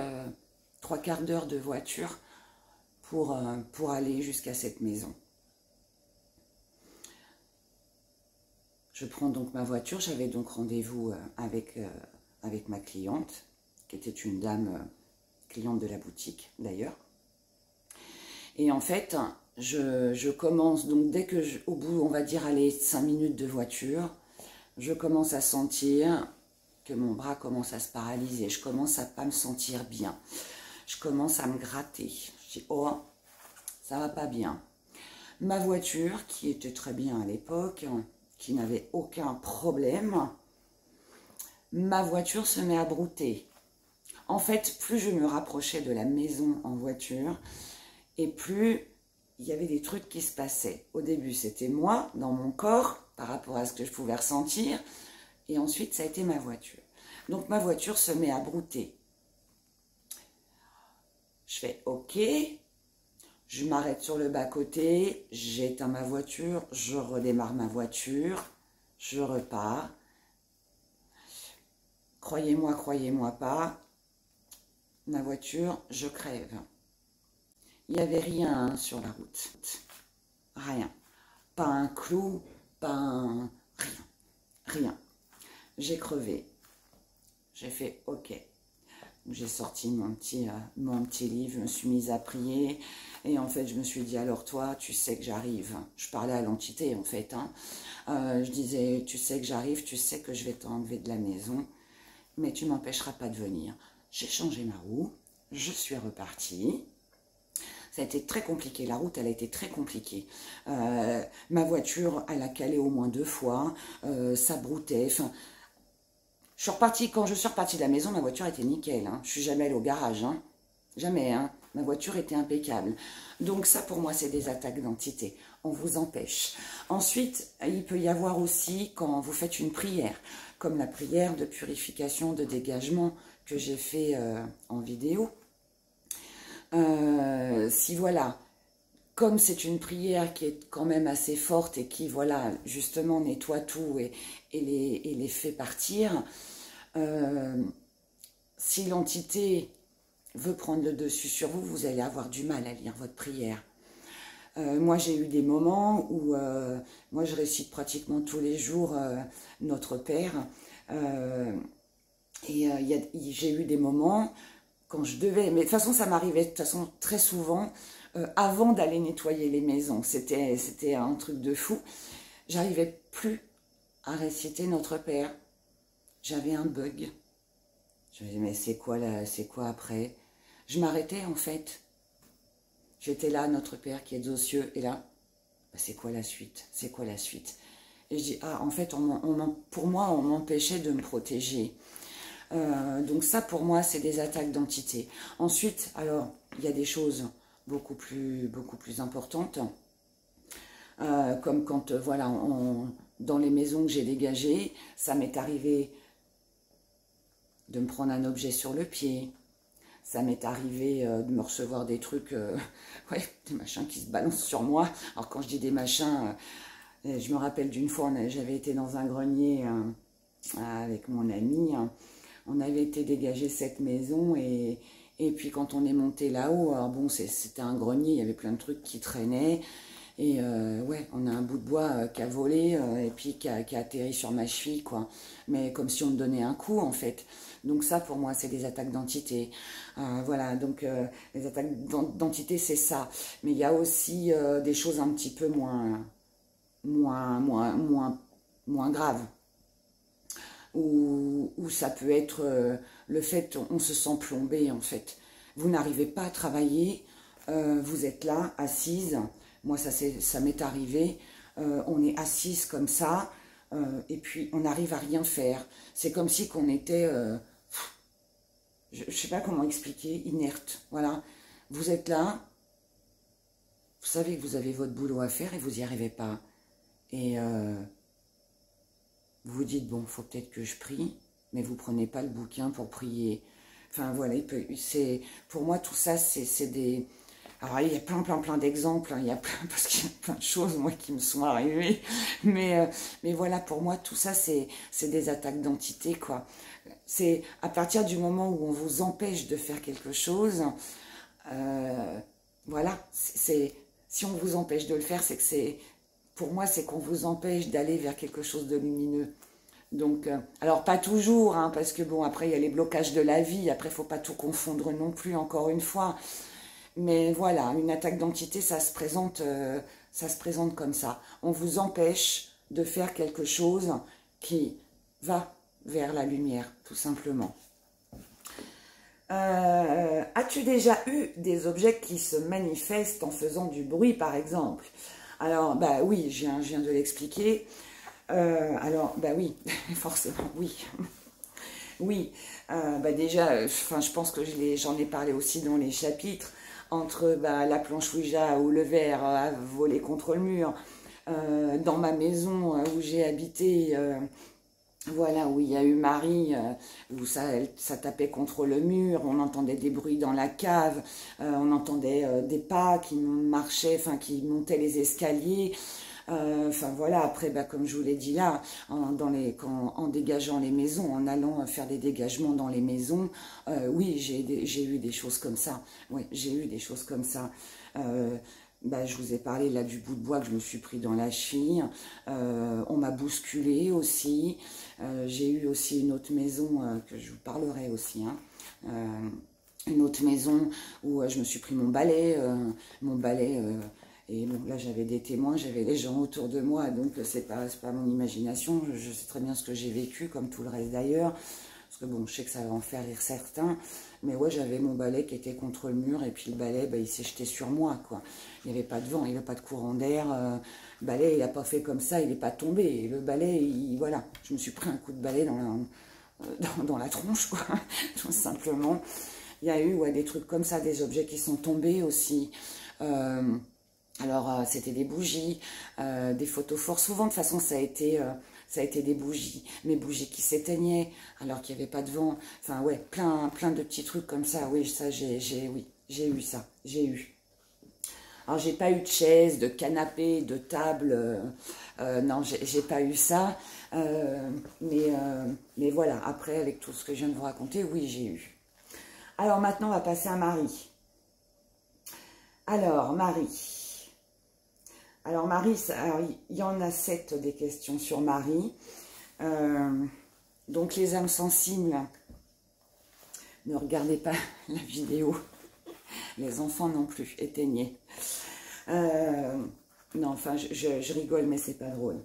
S1: 3/4 d'heure de voiture pour aller jusqu'à cette maison. Je prends donc ma voiture, j'avais donc rendez-vous avec avec ma cliente, qui était une dame cliente de la boutique d'ailleurs. Et en fait, je commence, donc dès que, au bout, on va dire, allez, 5 minutes de voiture, je commence à sentir que mon bras commence à se paralyser. Je commence à pas me sentir bien. Je commence à me gratter. Je dis, oh, ça va pas bien. Ma voiture, qui était très bien à l'époque, qui n'avait aucun problème, ma voiture se met à brouter. En fait, plus je me rapprochais de la maison en voiture, et plus il y avait des trucs qui se passaient. Au début, c'était moi, dans mon corps, par rapport à ce que je pouvais ressentir, et ensuite, ça a été ma voiture. Donc, ma voiture se met à brouter. Je fais OK, je m'arrête sur le bas-côté, j'éteins ma voiture, je redémarre ma voiture, je repars. Croyez-moi pas, ma voiture, je crève. Il n'y avait rien sur la route, rien. Pas un clou, pas un... rien. J'ai crevé. J'ai fait OK. J'ai sorti mon petit livre, je me suis mise à prier. Et en fait, je me suis dit, alors toi, tu sais que j'arrive. Je parlais à l'entité, en fait. Hein. Je disais, tu sais que j'arrive, tu sais que je vais t'enlever de la maison, mais tu m'empêcheras pas de venir. J'ai changé ma roue, je suis repartie. Ça a été très compliqué, la route, elle a été très compliquée. Ma voiture, elle a calé au moins 2 fois, ça broutait, enfin... Quand je suis repartie de la maison, ma voiture était nickel. Hein. Je suis jamais allée au garage. Hein. Jamais. Hein. Ma voiture était impeccable. Donc ça, pour moi, c'est des attaques d'entité. On vous empêche. Ensuite, il peut y avoir aussi, quand vous faites une prière, comme la prière de purification, de dégagement que j'ai fait en vidéo. Si voilà, comme c'est une prière qui est quand même assez forte et qui, voilà, justement nettoie tout et les fait partir... si l'entité veut prendre le dessus sur vous, vous allez avoir du mal à lire votre prière. Moi, j'ai eu des moments où, moi, je récite pratiquement tous les jours Notre Père. J'ai eu des moments quand je devais... Mais de toute façon, ça m'arrivait de toute façon très souvent avant d'aller nettoyer les maisons. C'était un truc de fou. J'arrivais plus à réciter Notre Père. J'avais un bug. Je me disais, mais c'est quoi après? Je m'arrêtais en fait. J'étais là, Notre Père qui est aux cieux, et là, bah, c'est quoi la suite? C'est quoi la suite? Et je dis, ah, en fait, pour moi, on m'empêchait de me protéger. Donc ça, pour moi, c'est des attaques d'entité. Ensuite, alors, il y a des choses beaucoup plus importantes. Comme quand, voilà, dans les maisons que j'ai dégagées, ça m'est arrivé de me prendre un objet sur le pied. Ça m'est arrivé de me recevoir des trucs, ouais, des machins qui se balancent sur moi. Alors quand je dis des machins, je me rappelle d'une fois, j'avais été dans un grenier avec mon ami. On avait été dégager cette maison et puis quand on est monté là-haut, alors bon, c'était un grenier, il y avait plein de trucs qui traînaient. Et ouais, on a un bout de bois qui a volé et puis qui a atterri sur ma cheville, quoi. Mais comme si on me donnait un coup, en fait. Donc ça, pour moi, c'est des attaques d'entité. Voilà, donc les attaques d'entité, c'est ça. Mais il y a aussi des choses un petit peu moins graves. Où ça peut être le fait, on se sent plombé, en fait. Vous n'arrivez pas à travailler, vous êtes là, assise. Moi, ça m'est arrivé. On est assise comme ça, et puis on n'arrive à rien faire. C'est comme si qu'on était, je ne sais pas comment expliquer, inerte. Voilà. Vous êtes là, vous savez que vous avez votre boulot à faire et vous n'y arrivez pas. Et vous vous dites, bon, il faut peut-être que je prie, mais vous ne prenez pas le bouquin pour prier. Enfin, voilà, pour moi, tout ça, c'est des... Alors, il y a plein d'exemples, hein, parce qu'il y a plein de choses, moi, qui me sont arrivées. Mais voilà, pour moi, tout ça, c'est des attaques d'entité, quoi. C'est à partir du moment où on vous empêche de faire quelque chose, voilà, si on vous empêche de le faire, c'est que pour moi, c'est qu'on vous empêche d'aller vers quelque chose de lumineux. Donc, alors pas toujours, hein, parce que bon, après il y a les blocages de la vie, après il faut pas tout confondre non plus, encore une fois. Mais voilà, une attaque d'entité, ça se présente comme ça. On vous empêche de faire quelque chose qui va vers la lumière, tout simplement. As-tu déjà eu des objets qui se manifestent en faisant du bruit, par exemple? Alors, bah oui, je viens de l'expliquer. Alors, bah oui, forcément, oui. Oui, bah déjà, je pense que j'en ai parlé aussi dans les chapitres, entre bah, la planche Ouija où le verre a volé contre le mur, dans ma maison où j'ai habité, voilà, où il y a eu Marie, où ça tapait contre le mur, on entendait des bruits dans la cave, on entendait des pas qui marchaient, enfin qui montaient les escaliers. Enfin voilà, après, bah, comme je vous l'ai dit là, en dégageant les maisons, en allant faire des dégagements dans les maisons, oui, j'ai eu des choses comme ça. Oui, j'ai eu des choses comme ça. Bah, je vous ai parlé là du bout de bois que je me suis pris dans la cheville. On m'a bousculé aussi. J'ai eu aussi une autre maison que je vous parlerai aussi. Hein. Une autre maison où je me suis pris mon balai. Et bon, là, j'avais des témoins, j'avais des gens autour de moi, donc c'est pas mon imagination. Je sais très bien ce que j'ai vécu, comme tout le reste d'ailleurs. Parce que bon, je sais que ça va en faire rire certains. Mais ouais, j'avais mon balai qui était contre le mur, et puis le balai, bah, il s'est jeté sur moi, quoi. Il n'y avait pas de vent, il n'y avait pas de courant d'air. Le balai, il n'a pas fait comme ça, il n'est pas tombé. Et le balai, voilà, je me suis pris un coup de balai dans la tronche, quoi, tout simplement. Il y a eu ouais, des trucs comme ça, des objets qui sont tombés aussi. Alors, c'était des bougies, des photos forts. Souvent, de toute façon, ça a été des bougies. Mes bougies qui s'éteignaient alors qu'il n'y avait pas de vent. Enfin, ouais, plein de petits trucs comme ça. Oui, ça, oui, j'ai eu ça. J'ai eu. Alors, j'ai pas eu de chaise, de canapé, de table. Non, j'ai pas eu ça. Mais voilà, après, avec tout ce que je viens de vous raconter, oui, j'ai eu. Alors, maintenant, on va passer à Marie. Alors, Marie. Alors Marie, il y en a 7 des questions sur Marie. Donc les âmes sensibles, ne regardez pas la vidéo. Les enfants non plus, éteignez. Non, enfin, je rigole, mais c'est pas drôle.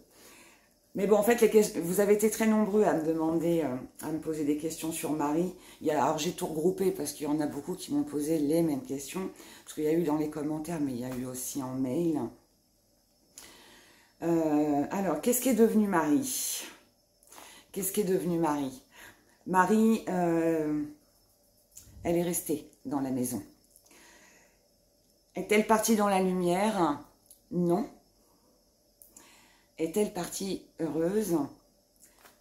S1: Mais bon, en fait, vous avez été très nombreux à me demander, à me poser des questions sur Marie. Alors j'ai tout regroupé parce qu'il y en a beaucoup qui m'ont posé les mêmes questions. Parce qu'il y a eu dans les commentaires, mais il y a eu aussi en mail. Alors, qu'est-ce qui est devenu Marie? Qu'est-ce qui est devenu Marie? Marie, elle est restée dans la maison. Est-elle partie dans la lumière? Non. Est-elle partie heureuse?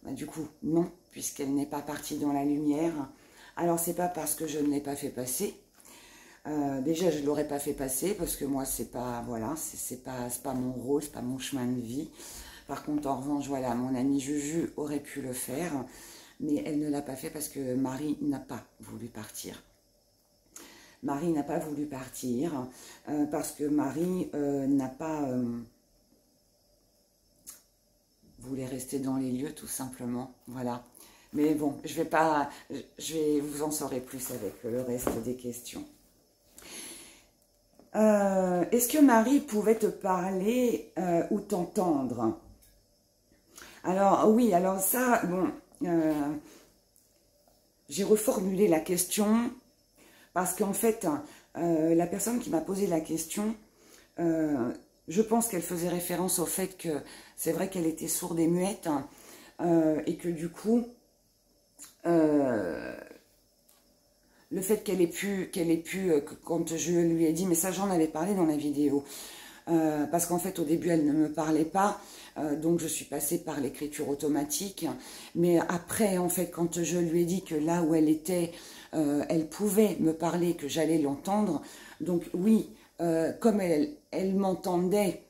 S1: Bah, du coup, non, puisqu'elle n'est pas partie dans la lumière. Alors, c'est pas parce que je ne l'ai pas fait passer. Déjà, je ne l'aurais pas fait passer parce que moi, c'est pas, voilà, c'est pas mon rôle, c'est pas mon chemin de vie. Par contre, en revanche, voilà, mon amie Juju aurait pu le faire, mais elle ne l'a pas fait parce que Marie n'a pas voulu partir. Marie n'a pas voulu partir parce que Marie n'a pas voulu rester dans les lieux, tout simplement. Voilà. Mais bon, vous en saurez plus avec le reste des questions. Est-ce que Marie pouvait te parler ou t'entendre? Alors oui, alors ça, bon, j'ai reformulé la question parce qu'en fait, la personne qui m'a posé la question, je pense qu'elle faisait référence au fait que c'est vrai qu'elle était sourde et muette et que du coup, le fait qu'elle ait pu, quand je lui ai dit, mais ça j'en avais parlé dans la vidéo, parce qu'en fait au début elle ne me parlait pas, donc je suis passée par l'écriture automatique, mais après en fait quand je lui ai dit que là où elle était, elle pouvait me parler, que j'allais l'entendre, donc oui, comme elle m'entendait,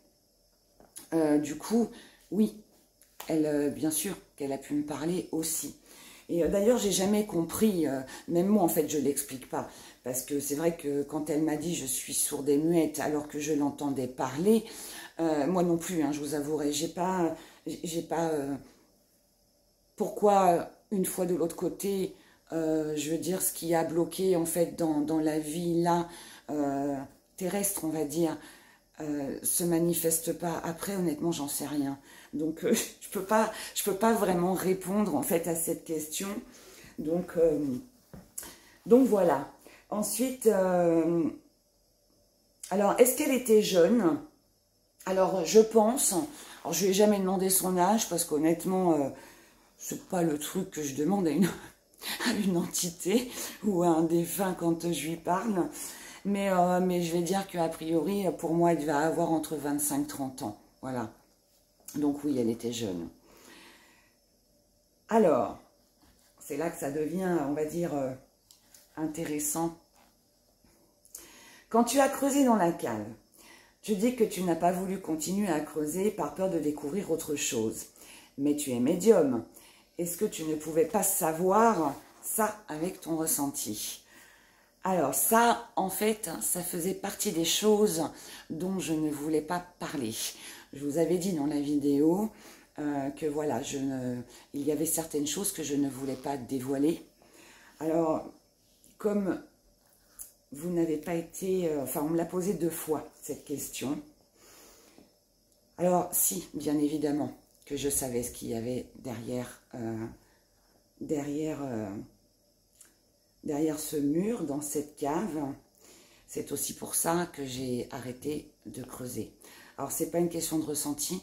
S1: du coup, oui, bien sûr qu'elle a pu me parler aussi. Et d'ailleurs, j'ai jamais compris, même moi en fait, je l'explique pas, parce que c'est vrai que quand elle m'a dit je suis sourde et muette, alors que je l'entendais parler, moi non plus, hein, je vous avouerai, j'ai pas pourquoi une fois de l'autre côté, je veux dire, ce qui a bloqué en fait dans la vie là, terrestre, on va dire, se manifeste pas. Après, honnêtement, j'en sais rien. Donc, je peux pas vraiment répondre en fait à cette question. Donc voilà. Ensuite, alors, est-ce qu'elle était jeune? Alors, je pense. Alors, je lui ai jamais demandé son âge parce qu'honnêtement, c'est pas le truc que je demande à une entité ou à un défunt quand je lui parle. Mais je vais dire qu'a priori, pour moi, elle va avoir entre 25 et 30 ans. Voilà. Donc oui, elle était jeune. Alors, c'est là que ça devient, on va dire, intéressant. Quand tu as creusé dans la cave, tu dis que tu n'as pas voulu continuer à creuser par peur de découvrir autre chose. Mais tu es médium. Est-ce que tu ne pouvais pas savoir ça avec ton ressenti? Alors ça, en fait, ça faisait partie des choses dont je ne voulais pas parler. Je vous avais dit dans la vidéo que voilà, il y avait certaines choses que je ne voulais pas dévoiler. Alors, comme vous n'avez pas été... enfin, on me l'a posé 2 fois, cette question. Alors, si, bien évidemment, que je savais ce qu'il y avait derrière ce mur, dans cette cave. C'est aussi pour ça que j'ai arrêté de creuser. Alors, c'est pas une question de ressenti,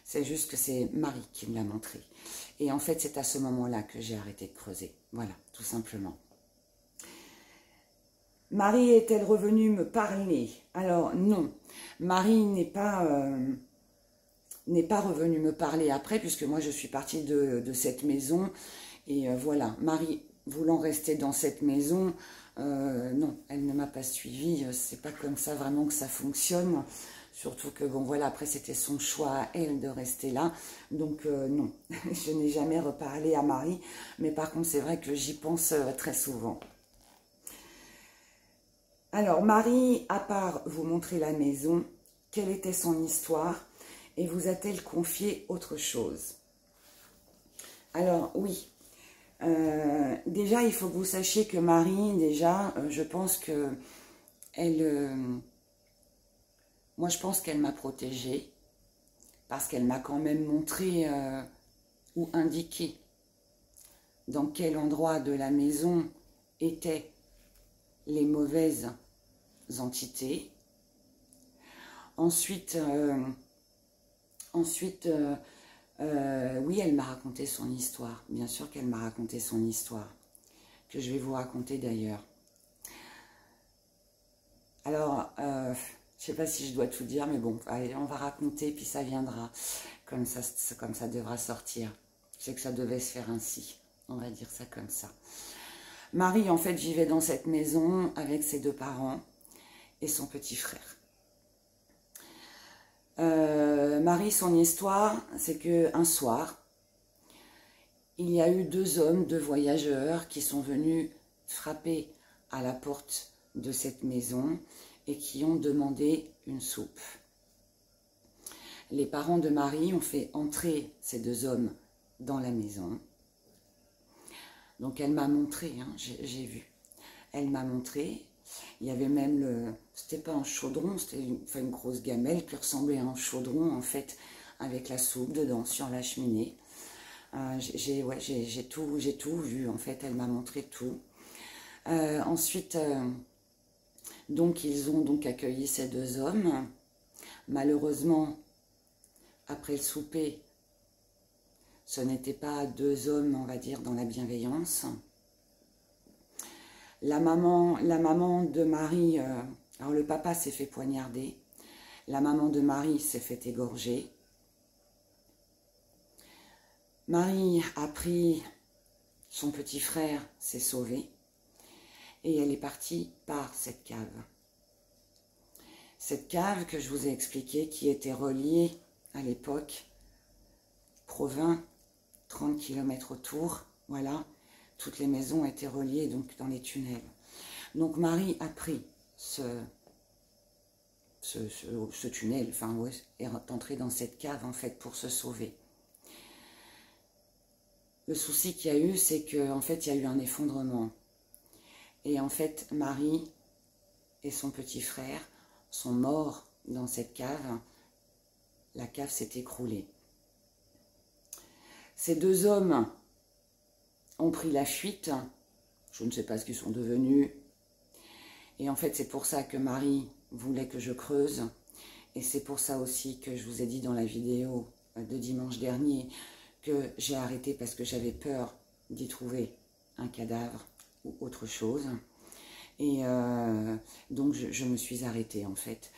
S1: c'est juste que c'est Marie qui me l'a montré. Et en fait, c'est à ce moment-là que j'ai arrêté de creuser. Voilà, tout simplement. Marie est-elle revenue me parler? Alors, non. Marie n'est pas revenue me parler après, puisque moi, je suis partie de cette maison. Et voilà, Marie voulant rester dans cette maison, non, elle ne m'a pas suivie. C'est pas comme ça vraiment que ça fonctionne. Surtout que, bon, voilà, après, c'était son choix à elle de rester là. Donc, non, je n'ai jamais reparlé à Marie. Mais par contre, c'est vrai que j'y pense très souvent. Alors, Marie, à part vous montrer la maison, quelle était son histoire et vous a-t-elle confié autre chose? Alors, oui. Déjà, il faut que vous sachiez que Marie, déjà, je pense que moi, je pense qu'elle m'a protégée parce qu'elle m'a quand même montré ou indiqué dans quel endroit de la maison étaient les mauvaises entités. Ensuite, oui, elle m'a raconté son histoire. Bien sûr qu'elle m'a raconté son histoire, que je vais vous raconter d'ailleurs. Alors, je ne sais pas si je dois tout dire, mais bon, allez, on va raconter, puis ça viendra, comme ça devra sortir. Je sais que ça devait se faire ainsi, on va dire ça comme ça. Marie, en fait, vivait dans cette maison avec ses 2 parents et son petit frère. Marie, son histoire, c'est qu'un soir, il y a eu 2 hommes, 2 voyageurs qui sont venus frapper à la porte de cette maison et qui ont demandé une soupe. Les parents de Marie ont fait entrer ces 2 hommes dans la maison. Donc elle m'a montré, hein, j'ai vu. Elle m'a montré. Il y avait même c'était pas un chaudron, c'était une grosse gamelle qui ressemblait à un chaudron en fait, avec la soupe dedans sur la cheminée. J'ai tout vu en fait, elle m'a montré tout. Ensuite, donc ils ont donc accueilli ces 2 hommes. Malheureusement, après le souper, ce n'était pas 2 hommes, on va dire, dans la bienveillance. La maman de Marie, alors le papa s'est fait poignarder, la maman de Marie s'est fait égorger. Marie a pris son petit frère, s'est sauvé, et elle est partie par cette cave. Cette cave que je vous ai expliquée, qui était reliée à l'époque, Provins, 30 km autour, voilà. Toutes les maisons étaient reliées donc dans les tunnels. Donc Marie a pris ce tunnel, enfin ouais, est entrée dans cette cave en fait pour se sauver. Le souci qu'il y a eu, c'est qu'en fait, il y a eu un effondrement. Et en fait, Marie et son petit frère sont morts dans cette cave. La cave s'est écroulée. Ces deux hommes ont pris la fuite. Je ne sais pas ce qu'ils sont devenus. Et en fait, c'est pour ça que Marie voulait que je creuse. Et c'est pour ça aussi que je vous ai dit dans la vidéo de dimanche dernier que j'ai arrêté parce que j'avais peur d'y trouver un cadavre ou autre chose. Et donc, je me suis arrêtée, en fait.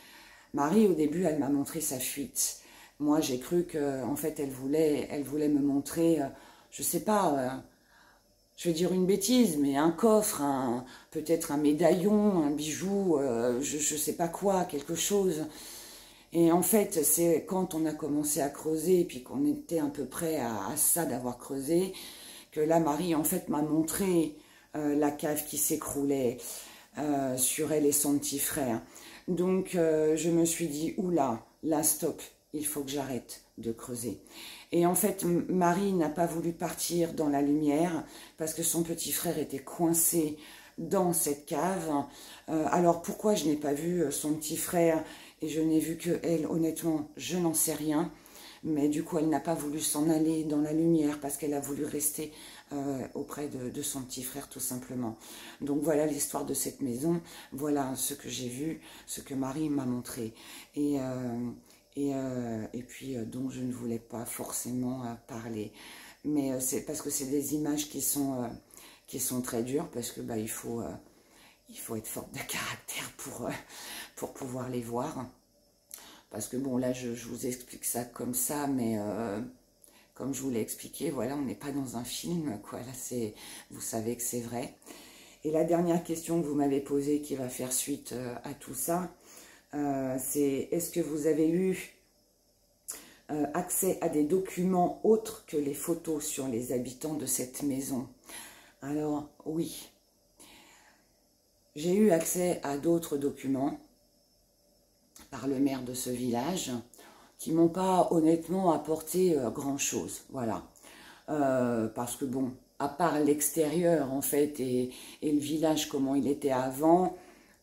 S1: Marie, au début, elle m'a montré sa fuite. Moi, j'ai cru qu'en fait, elle voulait me montrer, je sais pas, je vais dire une bêtise, mais un coffre, peut-être un médaillon, un bijou, je sais pas quoi, quelque chose. Et en fait, c'est quand on a commencé à creuser, et puis qu'on était à peu près à ça d'avoir creusé, que là, Marie, en fait, m'a montré la cave qui s'écroulait sur elle et son petit frère. Donc, je me suis dit, oula, là, stop, il faut que j'arrête de creuser. Et en fait, Marie n'a pas voulu partir dans la lumière parce que son petit frère était coincé dans cette cave. Alors, pourquoi je n'ai pas vu son petit frère et je n'ai vu que elle, honnêtement, je n'en sais rien. Mais du coup, elle n'a pas voulu s'en aller dans la lumière parce qu'elle a voulu rester auprès de son petit frère, tout simplement. Donc, voilà l'histoire de cette maison. Voilà ce que j'ai vu, ce que Marie m'a montré. Et puis, dont je ne voulais pas forcément parler. Mais c'est parce que c'est des images qui sont très dures, parce que bah, il faut être forte de caractère pour pouvoir les voir. Parce que bon, là, je vous explique ça comme ça, mais comme je vous l'ai expliqué, voilà, on n'est pas dans un film, quoi. Là, vous savez que c'est vrai. Et la dernière question que vous m'avez posée, qui va faire suite à tout ça, c'est est-ce que vous avez eu accès à des documents autres que les photos sur les habitants de cette maison? Alors, oui. J'ai eu accès à d'autres documents par le maire de ce village qui m'ont pas honnêtement apporté grand-chose. Voilà. Parce que bon, à part l'extérieur en fait et le village comment il était avant,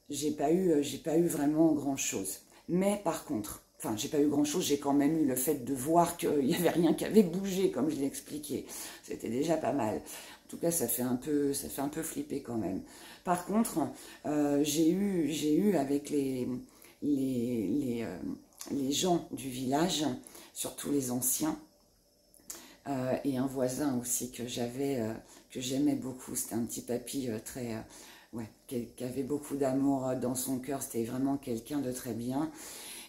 S1: j'ai pas eu vraiment grand-chose. Mais par contre, enfin, j'ai pas eu grand-chose, j'ai quand même eu le fait de voir qu'il n'y avait rien qui avait bougé, comme je l'ai expliqué. C'était déjà pas mal. En tout cas, ça fait un peu flipper quand même. Par contre, j'ai eu avec les gens du village, surtout les anciens, et un voisin aussi que j'aimais beaucoup. C'était un petit papy ouais, qui avait beaucoup d'amour dans son cœur. C'était vraiment quelqu'un de très bien.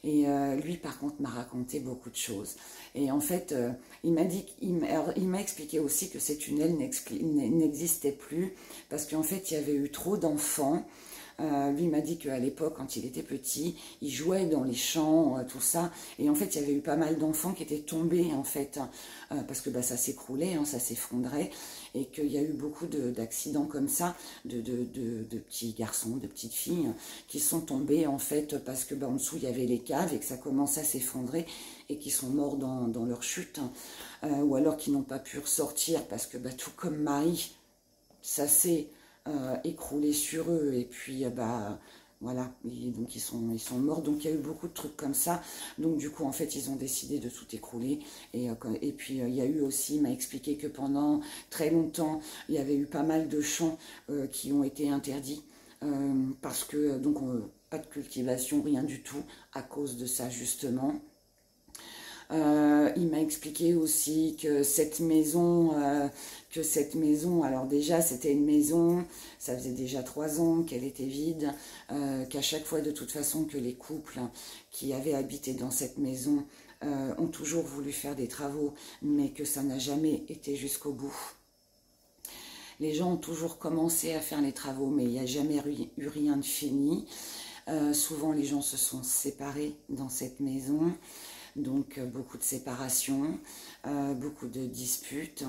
S1: Et lui, par contre, m'a raconté beaucoup de choses. Et en fait, il m'a expliqué aussi que ces tunnels n'existaient plus parce qu'en fait, il y avait eu trop d'enfants. Lui m'a dit qu'à l'époque, quand il était petit, il jouait dans les champs, tout ça. Et en fait, il y avait eu pas mal d'enfants qui étaient tombés, en fait, parce que bah, ça s'écroulait, hein, ça s'effondrait. Et qu'il y a eu beaucoup d'accidents comme ça, de petits garçons, de petites filles, qui sont tombés, en fait, parce que bah, en dessous, il y avait les caves et que ça commençait à s'effondrer et qui sont morts dans leur chute. Ou alors qui n'ont pas pu ressortir parce que, bah, tout comme Marie, ça s'est écroulé sur eux et puis bah voilà, donc ils sont morts. Donc il y a eu beaucoup de trucs comme ça. Donc du coup en fait ils ont décidé de tout écrouler et puis il y a eu aussi, il m'a expliqué que pendant très longtemps il y avait eu pas mal de champs qui ont été interdits parce que donc pas de cultivation, rien du tout à cause de ça justement. Il m'a expliqué aussi que cette maison, alors déjà c'était une maison, ça faisait déjà 3 ans qu'elle était vide, qu'à chaque fois de toute façon que les couples qui avaient habité dans cette maison ont toujours voulu faire des travaux, mais que ça n'a jamais été jusqu'au bout. Les gens ont toujours commencé à faire les travaux, mais il n'y a jamais eu rien de fini. Souvent les gens se sont séparés dans cette maison. Donc beaucoup de séparations, beaucoup de disputes.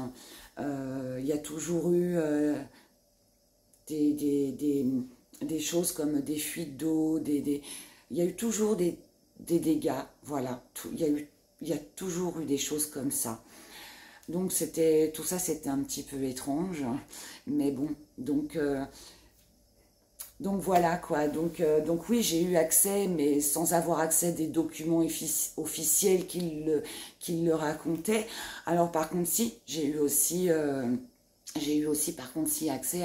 S1: Il y a toujours eu des choses comme des fuites d'eau, il y a eu toujours des dégâts, voilà. Il y a toujours eu des choses comme ça. Donc tout ça c'était un petit peu étrange, mais bon, donc voilà quoi, donc oui j'ai eu accès, mais sans avoir accès à des documents officiels qui le racontaient. Alors par contre si, j'ai eu aussi par contre si accès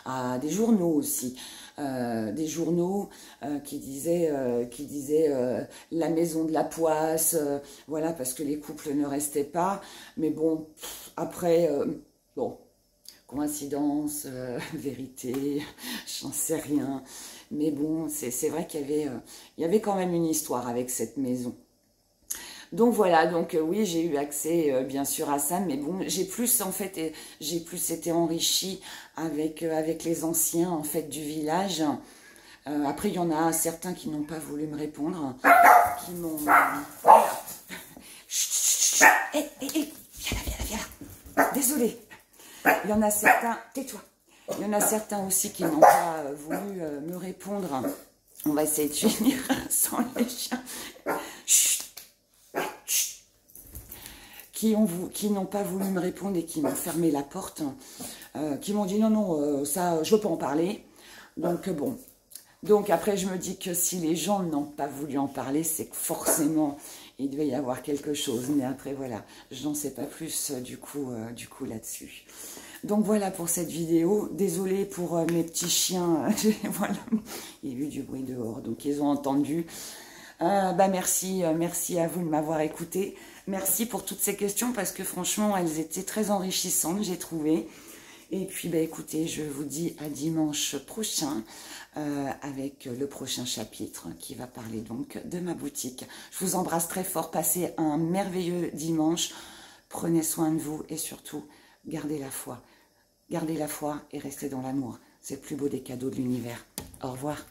S1: à des journaux aussi, des journaux qui disaient la maison de la poisse, voilà, parce que les couples ne restaient pas, mais bon, après, bon, coïncidence, vérité, j'en sais rien, mais bon, c'est vrai qu'il y avait quand même une histoire avec cette maison. Donc voilà, donc oui, j'ai eu accès bien sûr à ça, mais bon, j'ai plus en fait, j'ai plus été enrichie avec les anciens en fait du village. Après, il y en a certains qui n'ont pas voulu me répondre, qui m'ont... Voilà. Chut, hé, viens là. Désolée. Il y en a certains... Tais-toi. Il y en a certains aussi qui n'ont pas voulu me répondre. On va essayer de finir sans les chiens. Chut. Qui n'ont pas voulu me répondre et qui m'ont fermé la porte, qui m'ont dit non, ça, je ne veux pas en parler. Donc bon, donc après je me dis que si les gens n'ont pas voulu en parler, c'est que forcément il devait y avoir quelque chose. Mais après voilà, je n'en sais pas plus du coup là-dessus. Donc voilà pour cette vidéo. Désolée pour mes petits chiens. Voilà, il y a eu du bruit dehors, donc ils ont entendu. Merci à vous de m'avoir écouté. Merci pour toutes ces questions parce que franchement, elles étaient très enrichissantes, j'ai trouvé. Et puis, écoutez, je vous dis à dimanche prochain avec le prochain chapitre qui va parler donc de ma boutique. Je vous embrasse très fort. Passez un merveilleux dimanche. Prenez soin de vous et surtout, gardez la foi. Gardez la foi et restez dans l'amour. C'est le plus beau des cadeaux de l'univers. Au revoir.